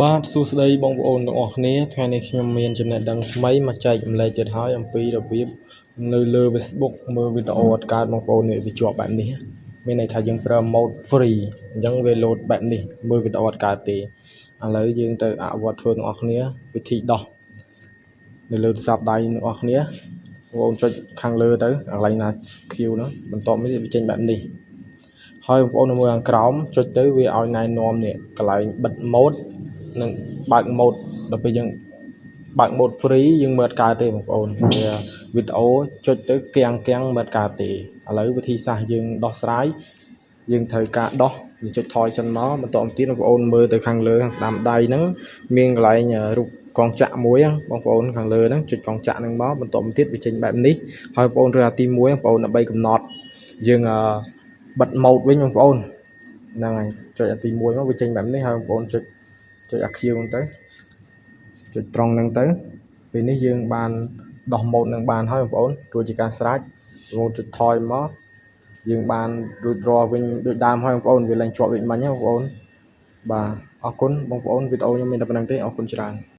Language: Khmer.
បាទសួស្តីបងប្អូនទាំងអស់គ្នាថ្ងៃនេះខ្ញុំមានចំណេះដឹងថ្មីមកចែកម្លែកទៀតហើយអំពីរបៀបនៅលើ Facebook មើលវីដេអូអត់កើតបងប្អូននេះវាជាប់បែបនេះមានន័យថាយើងប្រើ mode free អញ្ចឹងវា load បែបនេះមើលវីដេអូអត់កើតទេឥឡូវយើងទៅអនុវត្តធ្វើទាំងអស់គ្នាវិធីដោះនៅលើទូរស័ព្ទដៃទាំងអស់គ្នាបងប្អូនចុចខាងលើទៅកន្លែងណា Q នោះបន្ទាប់នេះវាចេញបែបនេះហើយបងប្អូនមើលខាងក្រោមចុចទៅវាឲ្យណែនាំនេះកន្លែងបិទ mode នឹងបើក mode ដល់ពេលយើងបើក mode free យើងមើលអត់កើតទេបងប្អូនវាវីដេអូចុចទៅគាំងមើលអត់កើតទេឥឡូវវិធីសាស្ត្រយើងដោះស្រាយយើងត្រូវការដោះយើងចុចថយសិនមកបន្តទៀតបងប្អូនមើលទៅខាងលើខាងស្ដាំដៃហ្នឹងមានកន្លែងរូបកងចាក់មួយបងប្អូនខាងលើហ្នឹងចុចកងចាក់ហ្នឹងមកបន្តទៀតវាចេញបែបនេះហើយបងប្អូនរើសអាទី1បងប្អូនដើម្បីកំណត់យើងបិទ mode វិញបងប្អូនហ្នឹងហើយចុចអាទី1មកវាចេញបែបនេះហើយបងប្អូនចុចអា Q ហ្នឹងទៅចុចត្រង់ហ្នឹងទៅពេលនេះយើងបានដោះ mode នឹងបានហើយបងប្អូនរួចជាការស្រេចបងប្អូនចុចថយមកយើងបានរួចរាល់វិញដូចដើមហើយបងប្អូនវាឡើងជាប់ដូចមិញហ្នឹងបងប្អូនបាទអរគុណបងប្អូនវីដេអូខ្ញុំមានតែប៉ុណ្្នឹងទេអរគុណច្រើន